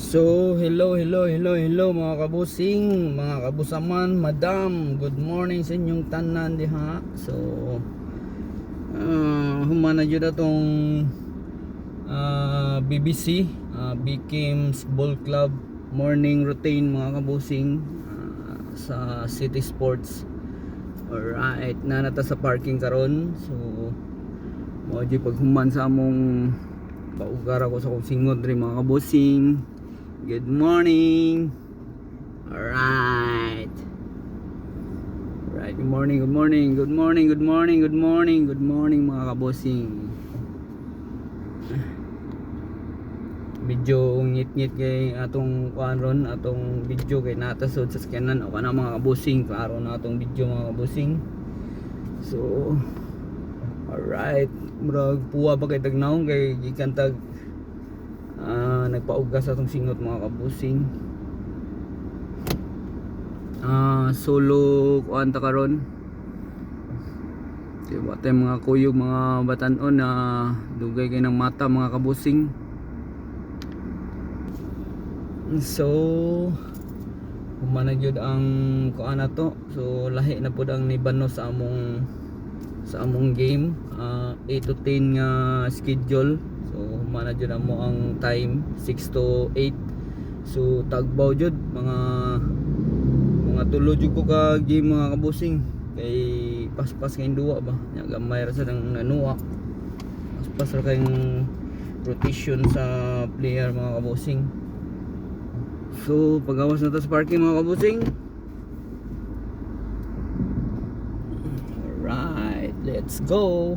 So, hello mga kabusing, mga kabusaman, madam. Good morning sa inyong tanan diha. So, humana jud atong BBC, Bikim's Ball Club morning routine mga kabusing sa City Sports. Alright, nata sa parking karon. So, mo jud paghuman sa among paugar ako sa kong singod rin mga kabusing. Good morning. Alright. Right, good morning mga kabosing. Video ngit-ngit kay atong kuan ron, atong video kay natasod sa scanan o kana mga kabosing, klaro na atong video mga kabosing. So, alright, murag puwa ba kay tagnaon kay gikan tag nagpaugas atong singot mga kabusing. Solo kuan ta karon. Diba tay mga kuyog mga batan-on na dugay kay ng mata mga kabusing. So humana gyud ang kuan nato. So lahi na pud ang nibano sa among game. 8 to 10 nga schedule. So humana jud mo ang time 6 to 8. So tagbaw jud mga tulo jud ko ka game mga kabusing. Kay paspas kay duwa ba. Nya gamay ra sa nang nanuwa. Paspas ra kayong rotation sa player mga kabusing. So pagawas na ta sa parking mga kabusing. Alright, let's go.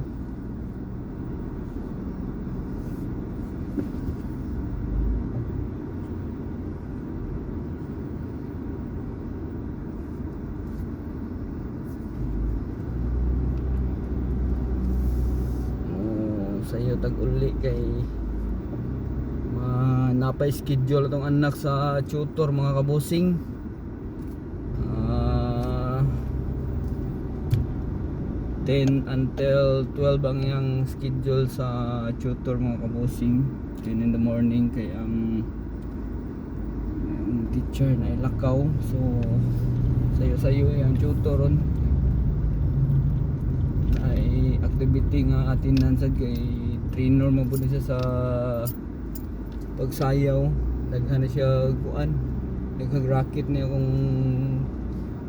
Sayo tag-uli kay napay schedule atong anak sa tutor mga kabusing. 10 until 12 ang yang schedule sa tutor mga kabusing. 10 in the morning kay ang teacher na ilakaw. So sayo yung tutor ron ay activity nga atinan sad kay trainer mo pud siya sa pagsayaw. Daghan na siya kuan, daghang racket niya kung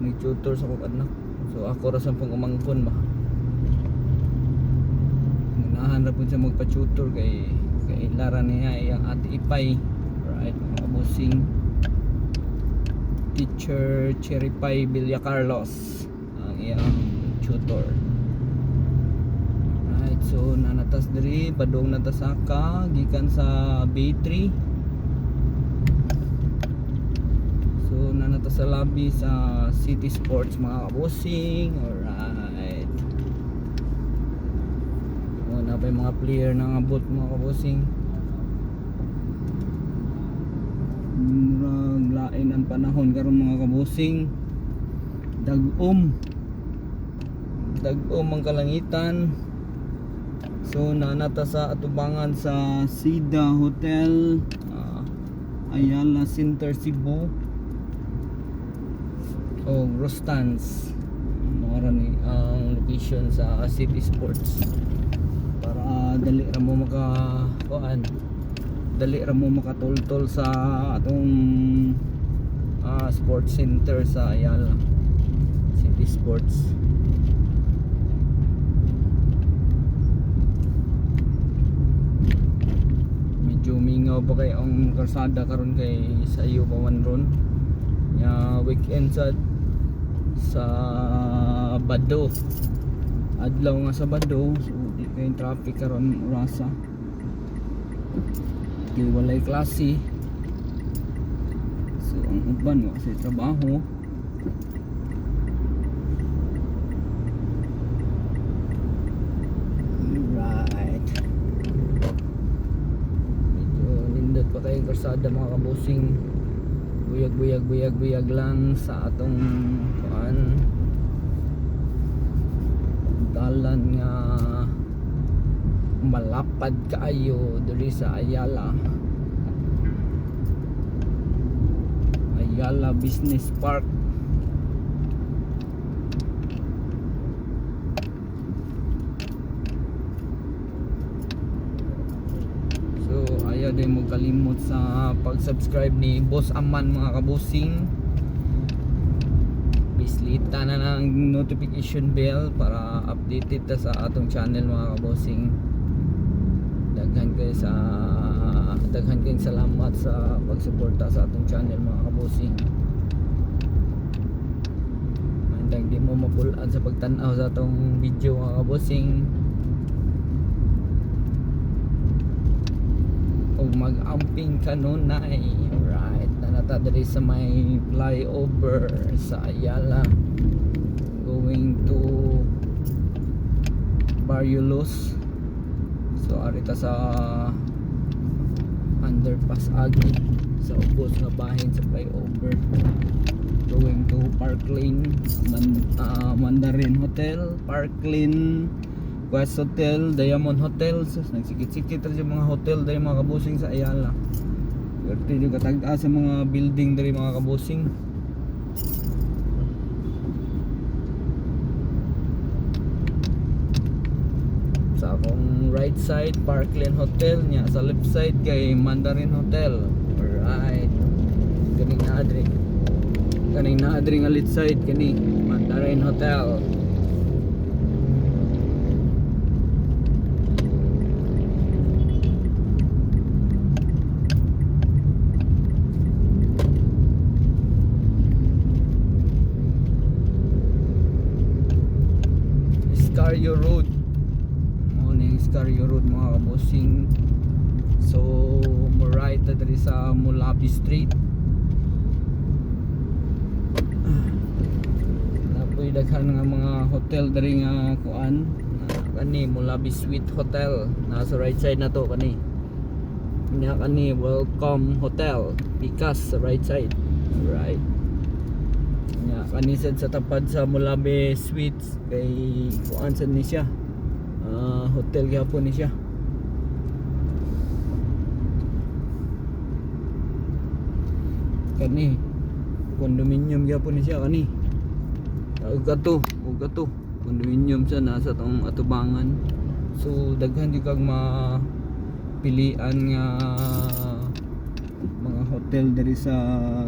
may tutor sa kong anak. So ako ra sa pang umangkon ba, ganahan ra pud siya magpa-tutor kay lara niya iyang ate Ipay. Right mga kabusing, teacher Cheripay Villa Carlos ang iyang tutor. So nanatas diri padung natasaka gikan sa B3. So nanatas sa lobby sa City Sports mga kabusing. Alright. Na pa yung mga player nang abot mga kabusing. Murag lain ang panahon karon mga kabusing. Dag-om ang kalangitan. So nanata sa atubangan sa Sida Hotel, Ayala Center Cebu o Rostans. Mara ni ang location sa City Sports para dali ra mo makatultol sa atong sports center sa Ayala City Sports. Mingaw ba kay ang karsada karon kay sa iyo pawan ron ya weekend sa Bado, adlaw nga sa Bado. So di kay traffic karon rasa kay walay klase. So ang uban wa sa trabaho. Patay karsada mga kabusing, buyag lang sa atong kuan dalan nga malapad kaayo diri sa Ayala. Ayala Business Park. So ayaw din mo kalimot sa pag-subscribe ni Boss Aman mga kabusing. Bislita na ng notification bell para updated ta sa atong channel mga kabusing. Daghan kayong salamat sa pagsuporta sa atong channel mga kabusing. Mandang di mo mapulaan sa pagtanaw sa atong video mga kabusing. O mag-amping kanunay. Alright, nanata diri sa may flyover sa Ayala going to Barrios. So arita sa underpass agi sa ubos nga bahin sa flyover going to Park Lane, Mandarin Hotel, Park Lane, West Hotel, Diamond Hotel. So nagsikit-sikit rin yung mga hotel dahil mga kabusing sa Ayala. Pero yung katagda sa mga building dahil mga kabusing. Sa akong right side Parkland Hotel nya, sa left side kay Mandarin Hotel. Alright, kaning na adri nga left side kani Mandarin Hotel. Iscario Road, Iscario Road mga kabusing. So mo right na diri sa Mulabi Street. Napoy daghan nga mga hotel diri nga kuan. Kani Mulabi Suite Hotel nasa right side na to kani. Nya kani Welcome Hotel Picas sa right side. Right. Nya kani sad sa tapad sa Mulabi Suites kay kuan sad ni siya. Hotel gyapon ni siya. Kani condominium gyapon ni siya kani. Ugato condominium siya nasa tong atubangan. So daghan di kag mapilian nga mga hotel diri sa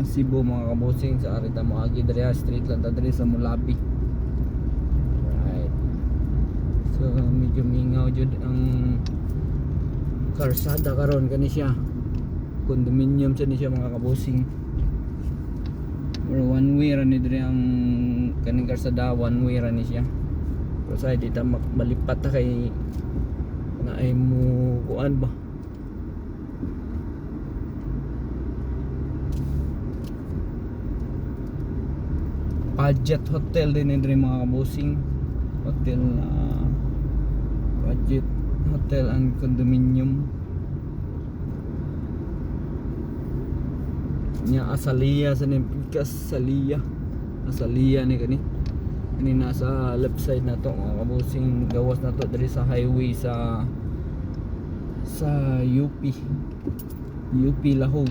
Cebu mga kabusing. Sa arita mo agi diri street lang ta diri sa Mulabi. So medyo mingaw jud ang karsada karon kani siya. Condominium siya ni siya mga kabusing. Pero one way ra ni diri ang kaning karsada, one way ra ni siya. Pero sa di ta malipat ta kay naay mo kuan ba. Budget hotel din ni diri mga kabusing. Hotel budget hotel and condominium nya Asalia sa Picas. Asalia ni kani nasa left side na to mga kabusing. Gawas na to diri sa highway sa UP Lahog.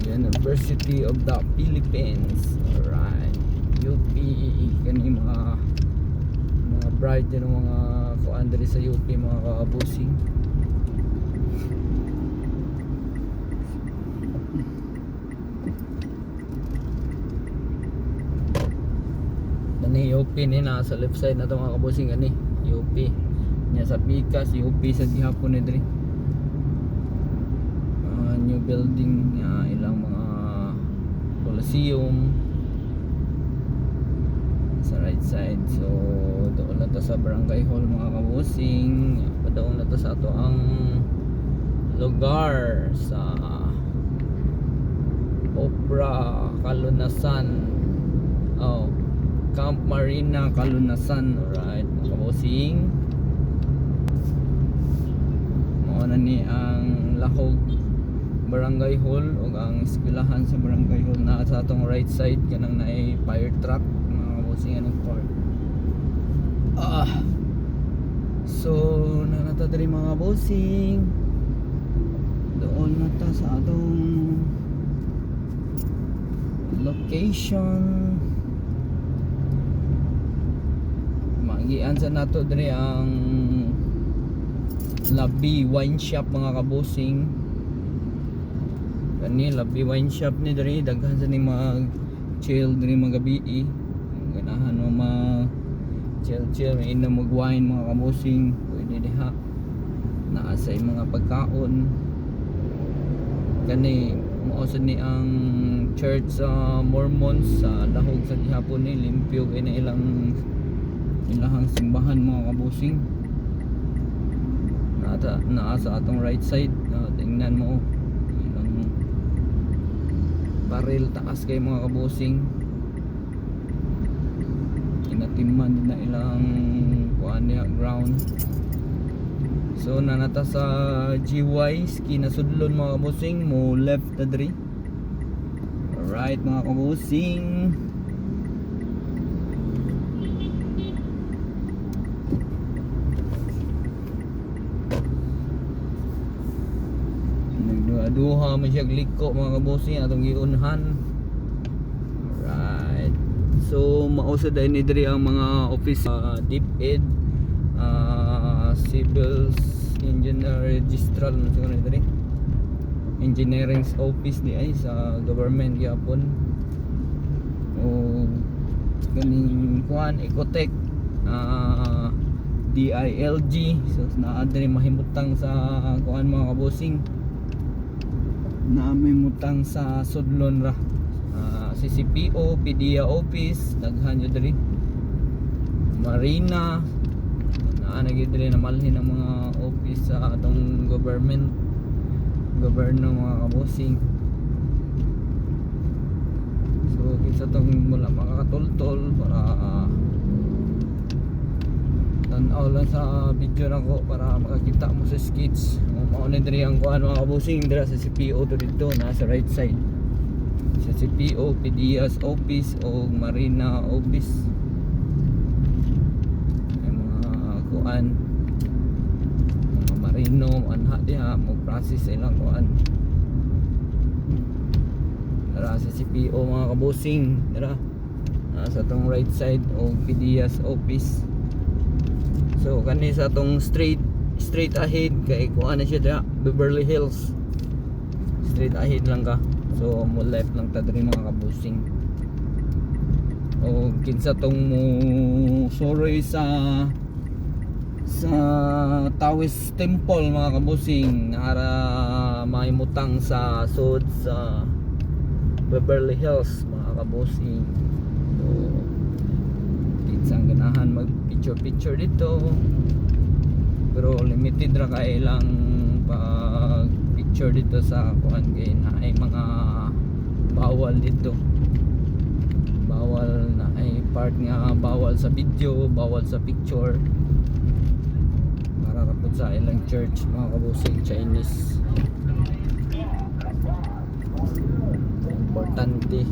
University of the Philippines. Alright, UP kani mga bright din mga kuan diri sa UP mga kabusing. Dani UP ni nasa left side na to mga kabusing ani UP nya sa Picas UP sa gihapon ni diri. New building ilang mga Coliseum sa right side. So doon na to sa Barangay Hall mga kabusing. Doon na to sa ato ang lugar sa Opera Kalunasan. Camp Marina Kalunasan. Alright mga kabusing, mao na ni ang Lahog Barangay Hall o ang eskwelahan sa Barangay Hall na sa atong right side kanang naay fire truck mga kabusing anong park. So nanata diri mga bossing, doon na ta sa atong location. Magian sa nato diri ang Labi Wine Shop mga kabusing. Kani Labi Wine Shop ni diri daghan sa ni mag chill diri mga gabi. Ganahan mo chill may na mag wine mga kabusing. Pwede diha. Naa sa mga pagkaon. Kani mao ni ang church sa Mormons sa lahog sa gihapon ni limpyo kay na ilahang simbahan mga kabusing. Naa sa atong right side, tingnan mo ilang baril taas kay mga kabusing. Kinatiman din na ilang kuan niya ground. So nanata sa GY ski na sudlon mga kabusing, mo left na diri. Alright mga kabusing, duha man siya liko mga kabusing atong giunhan. Alright, so mausad ay ni diri ang mga office, DepEd, Civil Engineer Registral man siguro ni diri, engineering office ni ay sa government gyapon. O ganing kuan Ecotech, DILG. So naa diri mahimutang sa kuan mga kabusing, na may mutang sa sudlon ra, CCPO, PDEA office, daghan yun diri. Marina, naanagid diri na malhin ang mga office sa atong gobyerno mga kabusing. So kinsa tong mula makakatultol para tanaw lang sa video nako para makakita mo sa skits. Mao na diri ang kuan mga kabusing dira sa CPO to dito na sa right side. Sa CPO, PDEA's office o Marina office. Ay mga kuan, mga marino anha diha mo process ilang kuan. Dira sa CPO mga kabusing, dira sa tong right side o PDEA's office. So kani sa atong straight ahead kay kuan na siya dira, Beverly Hills. Straight ahead lang ka. So mo left lang ta diri mga kabusing. O kinsa tong mo soroy sa Taoist Temple mga kabusing, nara mahimutang sa sud sa Beverly Hills mga kabusing. So kinsang ganahan mag picture dito, pero limited ra kay lang pag picture dito sa kuan kay na ay mga bawal dito, bawal na ay part nga bawal sa video, bawal sa picture para rapod sa ilang church mga kabusing Chinese. Importante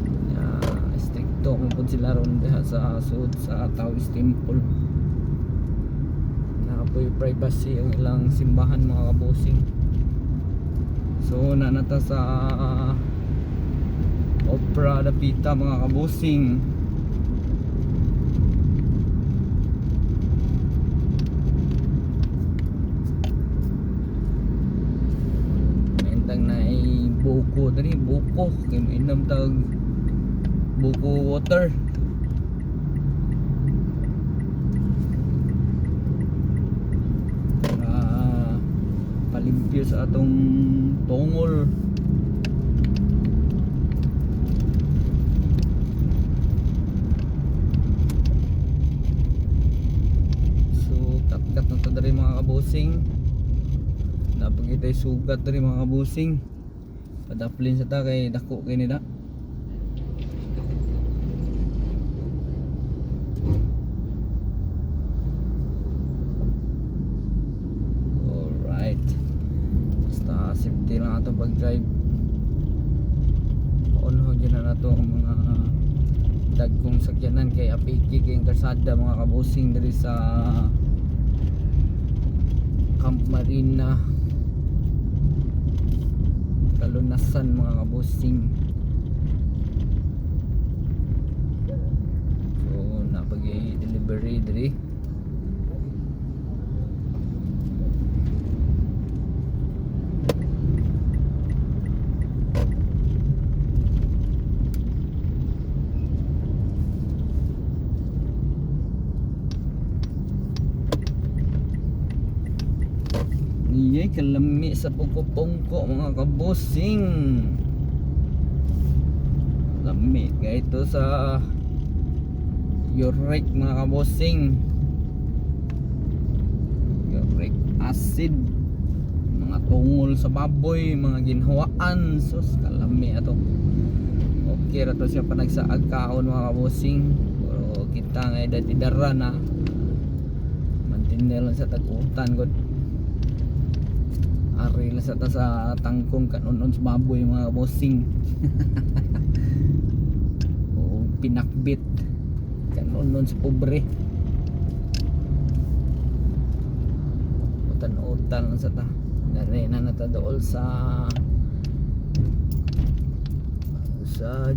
stricto mo pud sila ron diha sa sud sa Taoist Temple. Nakapoy privacy ang ilang simbahan mga kabusing. So nanata sa Opera Dapita mga kabusing. Mentang na ay buko dali, buko kay mainam tag buko water. Palimpyo sa atong tungol. So kat na to dari mga kabusing. Napagitay sugat dari mga kabusing. Padaplin sa ta kay dako kay nila. Safety lang ato pag drive. Paunho dyan na nato ang mga dagkong sakyanan kay apiki kay karsada mga kabusing dari sa Camp Marina Kalunasan mga kabusing. So napag-delivery diri. Iyay kalami sa pupupongko mga kabusing. Lami kaya ito sa uric mga kabusing. Uric acid, mga tungol sa baboy, mga ginhawaan. Sus kalami ato. Okay ra to siya pa nagsaag kaon mga kabusing. Pero kita nga dati dara na mantinel lang sa tag-utan gud. Ari lang sa ta sa tangkong kanunon sa baboy mga kabusing. O pinakbit kanunon sa pobre. Utan-utan lang sa ta. Narena na ta dool sa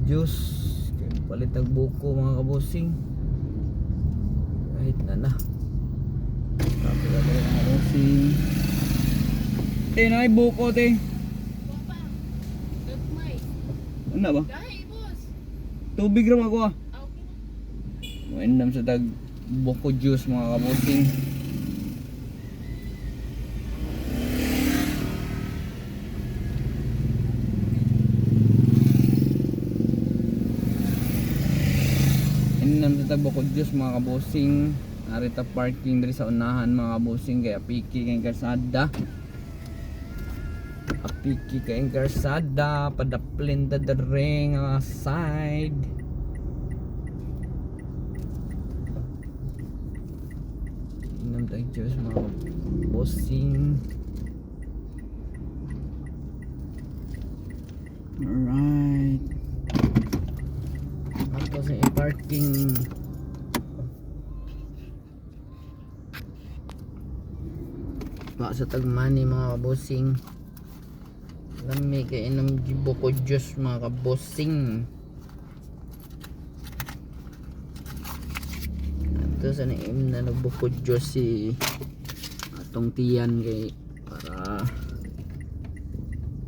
juice. Palitag buko mga kabusing. Kahit na. Tapos na mga kabusing. Nay buko te. Papa, gagmay. Ano ba? Gahi, boss. Tubig ram ako ah. Okay. Mainam sa tag buko juice mga kabusing. Mainam sa tag buko juice mga kabusing. Arita parking diri sa unahan mga kabusing kaya piki kay kalsada. Apiki kayong karsada padaplin da ring side. Inom tayo juice mga bossing. Alright, ato sa parking. Pa sa tagmani mga bossing. Lami kay inom buko juice mga kabosing. Ito sa naim na nagbuko juice si atong tiyan kay para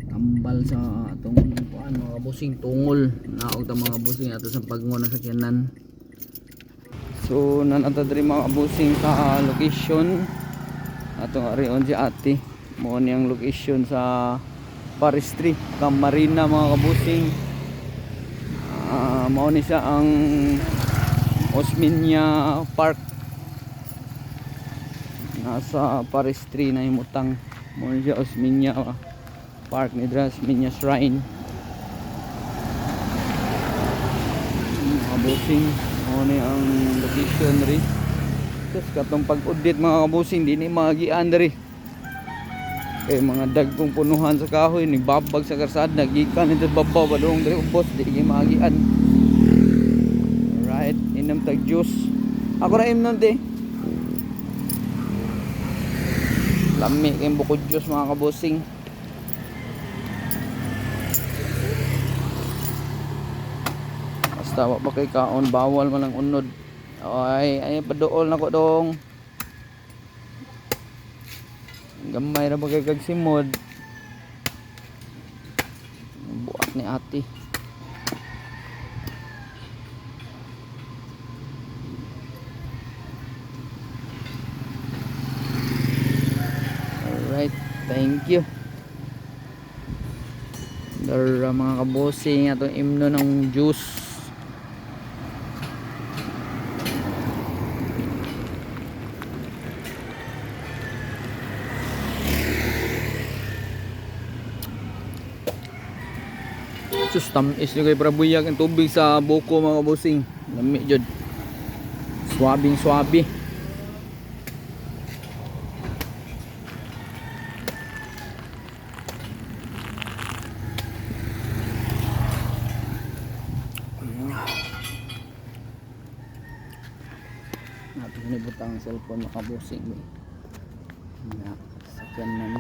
tambal sa atong kuan mga kabosing tungol naog ta mga kabosing ato sa pagngon sa sakyanan. So nanata diri mga kabosing sa location atong arion si ate mo niyang location sa Forestry, Camp Marina mga kabusing. Mao ni siya ang Osminia Park. Nasa Forestry na himutang. Mao ni siya Osminia Park ni Osminia Shrine. Mga kabusing, mao ni ang location ri. Tapos katong pag-audit mga kabusing, di ni magian diri. Kay mga dagkong punuhan sa kahoy ni babag sa karsada gikan ito babaw badong diri ubos di magian. Alright, inom tag juice. Ako ra imnon te. Lami kay buko juice mga kabusing. Basta wa pa kay kaon bawal man lang unod. Ay paduol nako dong. Gamay na bagay kag simod. Buak ni ate. Alright, thank you. Dara mga kabosing atong imno ng juice. Sus tamis nyo kay para buyag ang tubig sa buko mga kabusing. Lami jud. Swabing swabe. Natin nibutang ang cellphone mga kabusing. Kanan.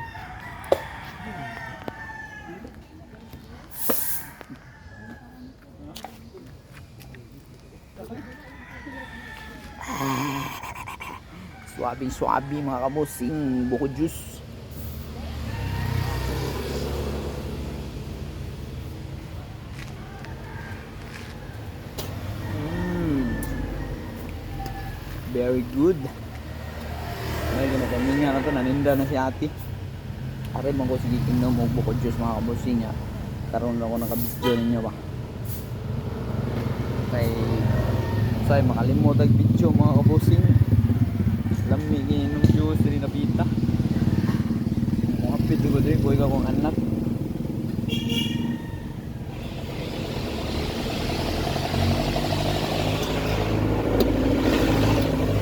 Swabe mga kabosing, buko juice. Very good. May ginagaminga na to, naninda na si ate. Aray mo ko sige inom mo buko juice mga kabosing niya. Karoon ako nakabidyo ninyo ba. Kay say makalimot ang video mga kabosing. Lami ginom juice rin napita. Mga pito ko din boy ka kong anak.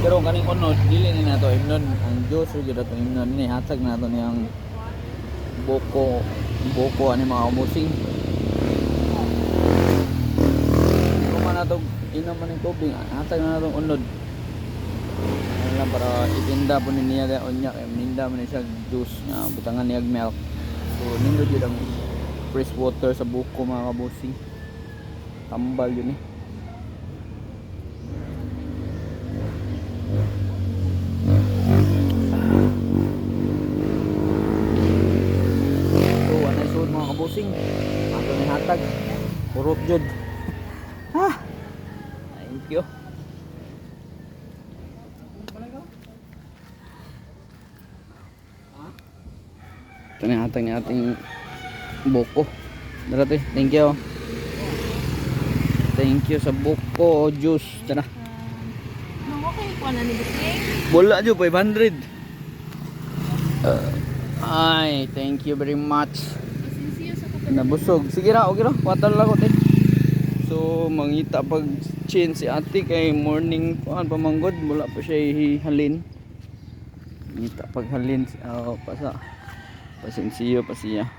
Pero kaning unod dili ni nato imnon ang juice ug dato imnon ni hatag nato niyang boko ani mga kabosing. Kung man nato inom man ng tubig hatag na nato unod. Ano lang para itinda po niya da onya kay minda man siya juice nga butangan niya milk. So nindot jud ang fresh water sa buko mga kabosing. Tambal yun eh. Kabosing ato ni hatag purot jud. Thank you. Ito na hatag ni ating buko. Dara te, thank you. Thank you sa buko juice. Tara. Okay po na ni Bising. Bola jud 500. Ay, thank you very much. Sinsiyo sa kapatid. Nabusog. Sige ra, okay ra. Water lang ko te. So, mangita pag chin si ate kay morning pamanggod. Mula pa siya halin. Mangita pag halin. Pasensiyo pa siya.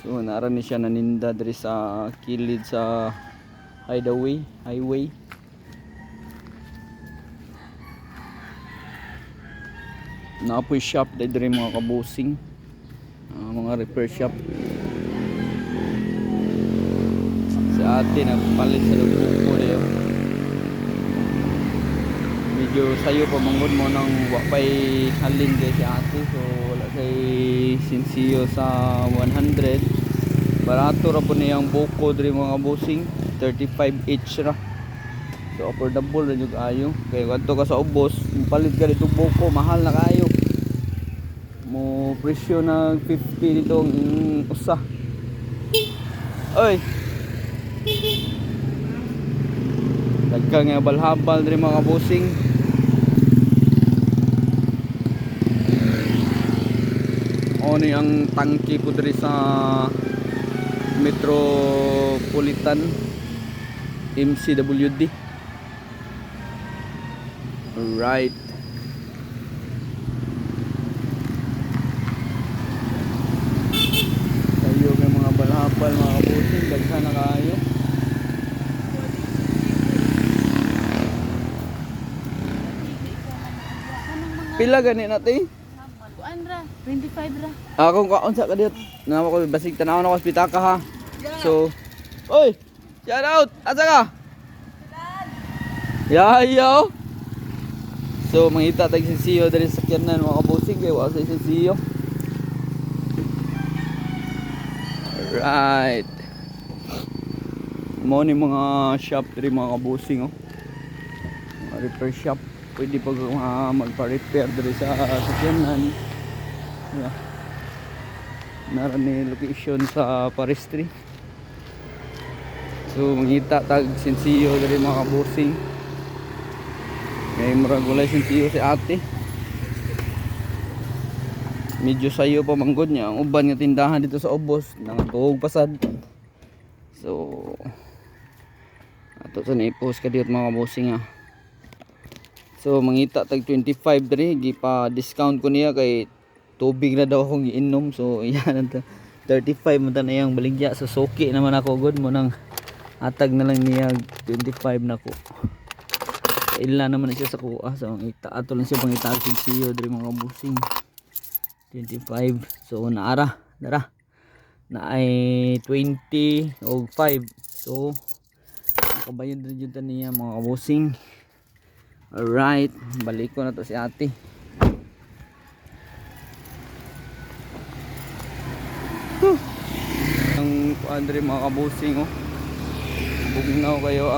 So, naran ni siya naninda diri sa kilid sa highway. Naapoy shop diri mga kabosing. Mga repair shop. Sa atin nagpalit sa buko niyo. Medyo sayo pa manggod mo nang wapay halin kay si ate. So wala kay sinsiyo sa 100. Barato ra po niyang buko diri mga kabosing. 35 each ra. So affordable ra jud ayo. Kay kadto ka sa ubos, palit ka dito buko, mahal na kayo. Mo presyo na 50 dito ang usa. Oy. Dagkang nga balhabal diri mga kabosing. Ono ang tangke po diri sa Metropolitan MCWD. Alright. Kayo kay mga balhabal mga kabosing, daghan na kayo. Pila gani natin? Kuan ra, 25 ra. Akong kaon sa kadiyot. Nama ko basig tanaw na ko sa pitaka ha. So, oy, shout out. Asa ka? Yayo. So mangita tag sinsiyo diri sa sakyanan mga kabosing kay wa sa sinsiyo. Right. Mo ni mga shop diri mga kabosing oh. Mga repair shop. Pwede pag magpa-repair diri sa sakyanan. Yeah. Naran ni location sa forestry. So mangita tag sinsiyo diri mga kabosing. Kay murag walay sinsiyo si ate. Medyo sayo pa manggod niya ang uban nga tindahan dito sa ubos nangatuog pasad. So ato sa ni-post ka dito mga kabosing ha. So mangita tag 25 diri gipa discount ko niya kay tubig na daw akong giinom. So yan 35 man ta na yang baligya sa soki naman ako good mo nang atag na lang niya 25 na ko. Ila naman siya sa kuha. So ita ato lang siya pangitag sinsiyo diri mga kabosing. 25. So naara dara na ay 20 o 5. So nakabayad rin yun niya mga kabusing. Alright, balik ko na to si ate. Ang Andre mga kabusing, oh. Bugnaw kayo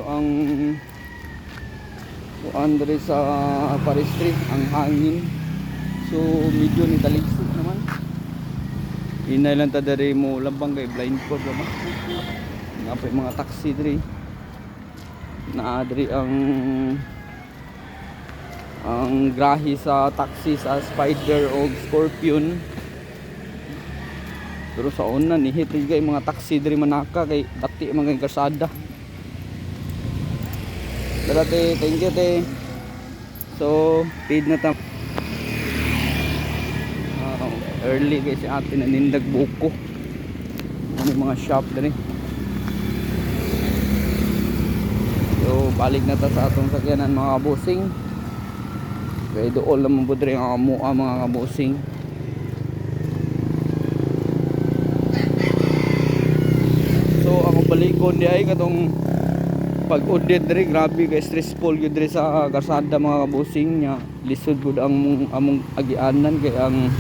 ang Andre sa forestry, ang hangin. So medyo ni taligsik naman. Inay lang ta dere mo labang kay blindfold ba. Napay mga taxi dere. Na dere ang grahe sa taxi sa Spider o Scorpion. Pero sa una ni hit kay mga taxi diri manaka kay dati mga kasada. Pero te, thank you te. So, paid na ta. Early guys si ate na nindag buko. Ano mga shop diri. So, balik na ta sa atong sakyanan mga kabusing. Kaya doon lang mabudre ang mga kabusing. So ako balikon di ay katong pag-audit diri, grabe kay stressful gyud diri sa karsada mga kabusing nya. Lisod gud ang among agianan kay ang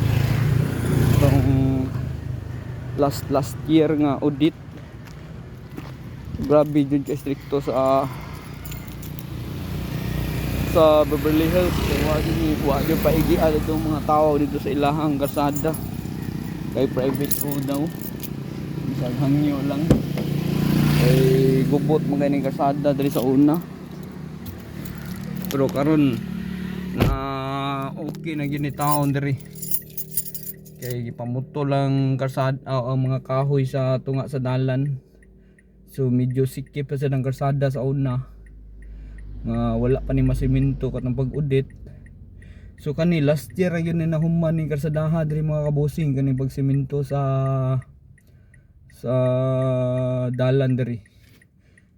tong last year nga audit. Grabe jud kay stricto sa Beverly Hills. Kaya wag yung paigian itong mga tao dito sa ilahang karsada. Kay private road daw. Bisag hangyo lang. Kay gubot mga ganing karsada diri sa una. Pero karon na okay na gini taon diri. Kay gipamuto lang karsada ang mga kahoy sa tunga sa dalan. So medyo sikip pa sa ng karsada sa una. Wala pa ni masiminto katong pag-audit. So kani last year ra yun na human ni karsadaha diri mga kabusing kani pagsiminto sa dalan diri.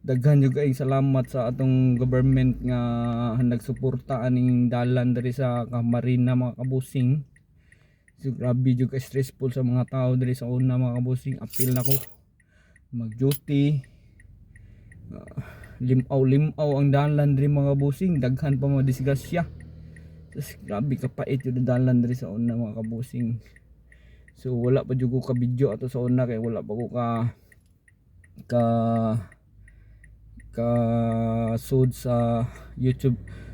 Daghan jud kay salamat sa atong government nga nagsuporta aning dalan diri sa Camarines mga kabusing. So grabe jud kay stressful sa mga tao diri sa una mga kabusing. Apil nako mag-duty. Limaw ang dalan diri mga kabusing, daghan pa mga disgrasya. Tapos grabe kapait yung dalan diri sa una mga kabusing. So wala pa jud ko ka video ato sa una kay wala pa ko ka sud sa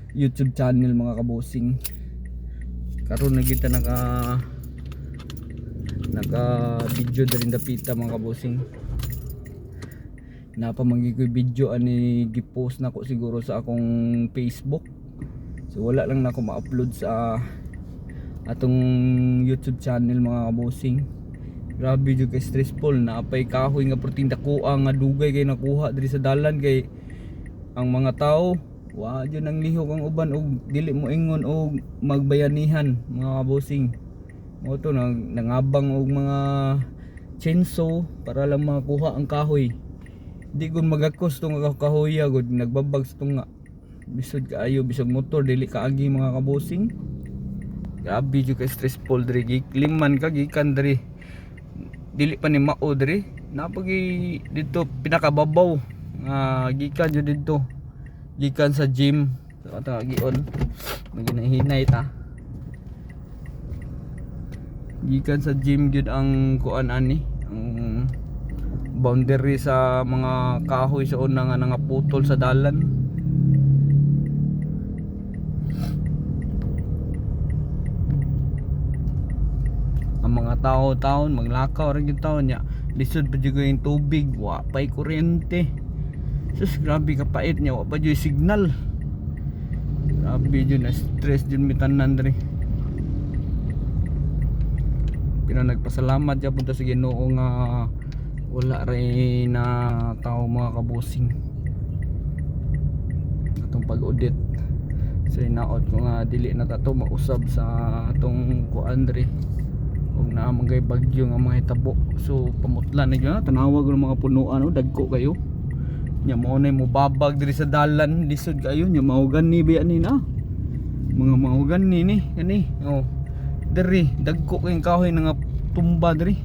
YouTube channel mga kabusing. Karon na kita naka video diri dapita mga kabusing. Napamanggi ko video ani gi-post nako siguro sa akong Facebook. So wala lang nako ma-upload sa atong YouTube channel mga kabusing. Grabe jud kay stressful na apay kahoy nga perting dakuha nga dugay kay nakuha diri sa dalan kay ang mga tao wa jud nang lihok ang uban og dili mo ingon og magbayanihan mga kabusing. Mo to nangabang og mga chainsaw para lang makuha ang kahoy. Di gud magakos tong kahoya gud nagbabag sa tunga. Bisod kaayo bisog motor dili kaagi mga kabusing. Grabe jud ka stressful diri liman ka gikan diri. Dili pa ni mao diri. Napagi dito pinakababaw nga gikan jud dito. Gikan sa gym sa gion. Maginahinay ta. Gikan sa gym jud ang kuan ani ang boundary sa mga kahoy sa una nga nangaputol sa dalan. Ang mga tao maglakaw ra gyud taon nya lisod pa jud yung tubig wa pay kuryente. Sus grabe ka pait nya wa pa jud signal. Grabe jud na stress jud mi tanan diri. Pero nagpasalamat jud punta sa Ginoo nga wala rin na tao mga kabusing atong pag-audit. So inaot ko nga dili na tato mausab sa atong kuandre og naamang kay bagyo nga mga hitabo. So pamutlan na gyud tanawag ng mga punuan dagko kayo nya mao nay mo babag diri sa dalan lisod kayo nya mao gani biya ni na Mga maugan ni kani. Oh. Diri dagko kay kahoy nga tumba diri.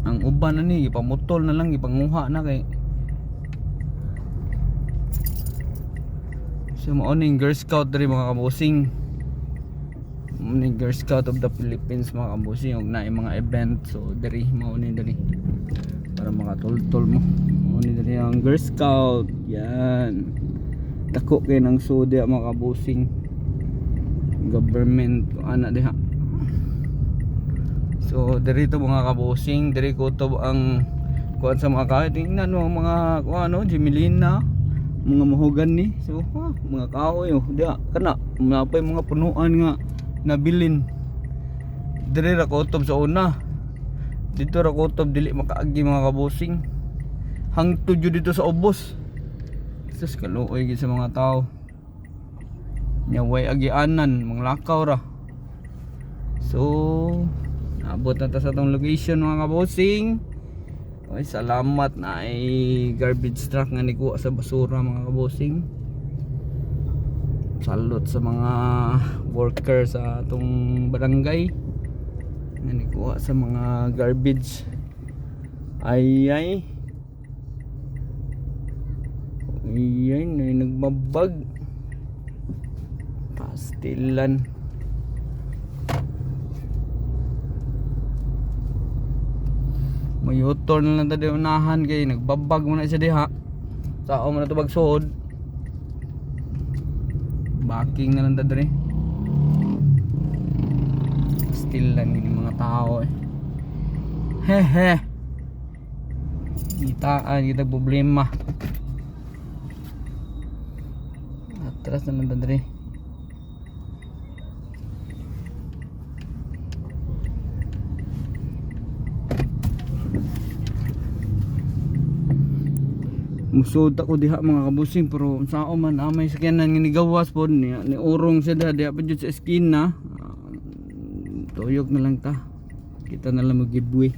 Ang uban na ni ipamutol na lang ipanguha na kay. So mao ning Girl Scout diri mga kabusing. Mao ning Girl Scout of the Philippines mga kabusing og naay mga event so diri mao ni diri. Para makatultol mo. Mao ni diri ang Girl Scout. Yan. Dako kay nang suda mga kabusing. Government ana diha. So diri to mga kabusing, diri ko to ang kuan sa mga kahoy. Tingnan mo mga ano, Jimelina, mga mahugan ni. So mga kahoy oh, diha kana napay mga punuan nga nabilin. Diri ra kutob sa una. Dito ra kutob dili makaagi mga kabusing. Hangtod jud dito sa ubos. Sus kaluoy gid sa mga tao. Nya way agianan, manglakaw ra. So abot na ta sa tong location mga kabusing. Oy, salamat na ay garbage truck nga nikuha sa basura mga kabusing. Salute sa mga worker sa atong barangay nga nikuha sa mga garbage. Ay ay nagbabag pastilan. May U-turn na lang tayo unahan kay nagbabag mo na siya diha. Sao mo na ito bagsuod. Backing na lang tayo diri. Still lang yung mga tao eh. Hehe. Itaan kita problema. Atras na lang tayo diri. Musod ako diha mga kabusing pero sao man amay sakyanan nga nigawas pod ni urong siya diha pa jud sa eskina. Tuyok na lang ta. Kita na lang mag-giveaway.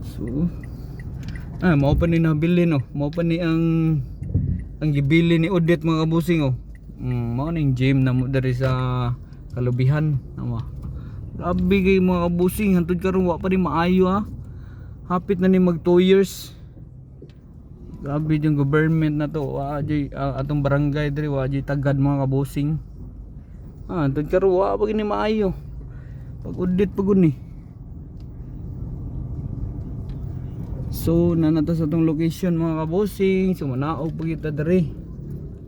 So mao pa ni nabili no. Mao pa ni ang gibili ni Odette mga kabusing oh. Mao ning gym na mo diri sa Kalubihan. Ama. Grabe kay mga kabusing hantud karon wa pa rin maayo ha. Hapit na ni mag 2 years. Grabe yung government na to. Atong barangay diri wa jay tagad mga kabusing. Antod karo wa pa gini maayo. Pag audit pagud ni. So nanata sa tong location mga kabusing. So manaog pa kita diri.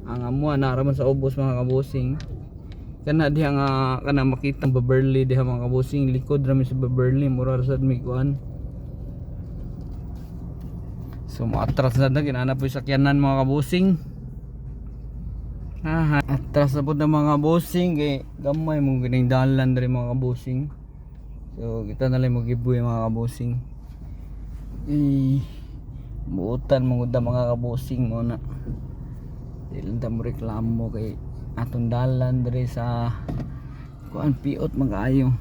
Ang amo na raman sa ubos mga kabusing. Kana diha nga kana makita Beverly diha mga kabusing. Likod ra mi sa Beverly mura ra sad mi kuan. So maatras na ginana po yung sakyanan mga kabusing. Atras na po na mga kabusing kay gamay mong gining dalan diri mga kabusing. So kita na lang mag-giveaway mga kabusing. Buutan mga mga kabusing mo na. Dilan ta mo reklamo kay atong dalan diri sa kuan piot mag-ayo.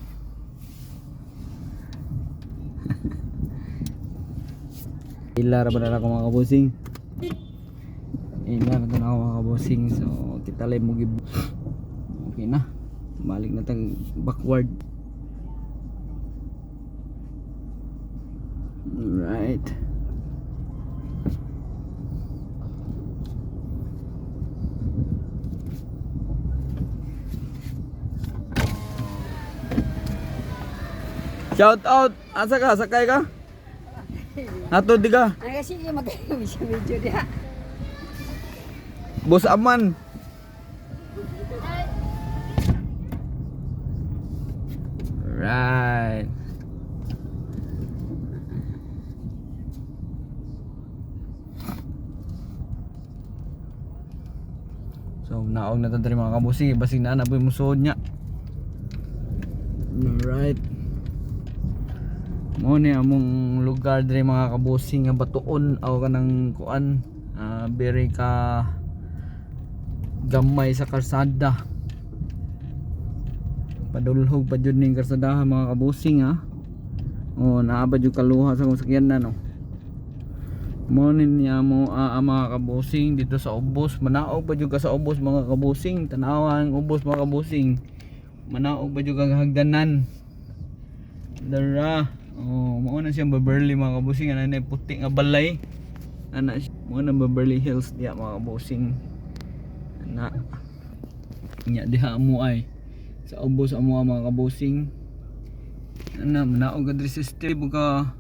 Ilar ba na ako mga kabusing? Ilar na ako mga kabusing. So kita lang mo okay na. Balik na tang backward. Alright. Shout out. Asa ka? Sakay ka? Ato di ka? Ay kasi mag-video diha. Boss Aman. Right. So naog na tadiri mga kabusing. Basing na po yung musod niya. Alright. Mo ni among lugar diri mga kabusing nga batuon aw kanang kuan very ka gamay sa karsada. Padulhog pa jud ning karsadahan mga kabusing ha. Oh naa ba jud kaluha sa sakyanan no. Morning niya mo mga kabusing dito sa ubos. Manaog pa jud ka sa ubos mga kabusing. Tanawa ang ubos mga kabusing. Manaog pa jud ka hagdanan. Dara. Oh, mao na siyang Beverly mga kabusing. Ana na puti nga balay. Ana mo na Beverly Hills diya mga kabusing. Ana. Nya diha mo ay sa ubos amo mga kabusing. Ana manaog ka diri sa strip ka.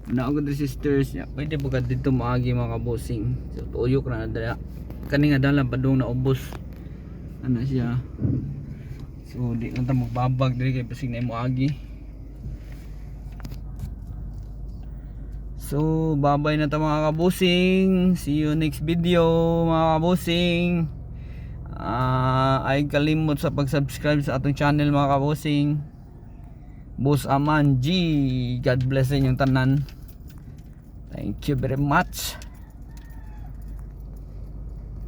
Manaog ka diri sisters. Ya, pwede po ka dito maagi mga kabusing. So tuyok na dala. Kani nga dala padung na ubos. Ana siya. So di ka ta magbabag diri kay pasig na mo agi. So babay na ta mga kabusing. See you next video mga kabusing. Ay kalimot sa pag-subscribe sa atong channel mga kabusing. Boss Aman G. God bless sa inyong tanan. Thank you very much.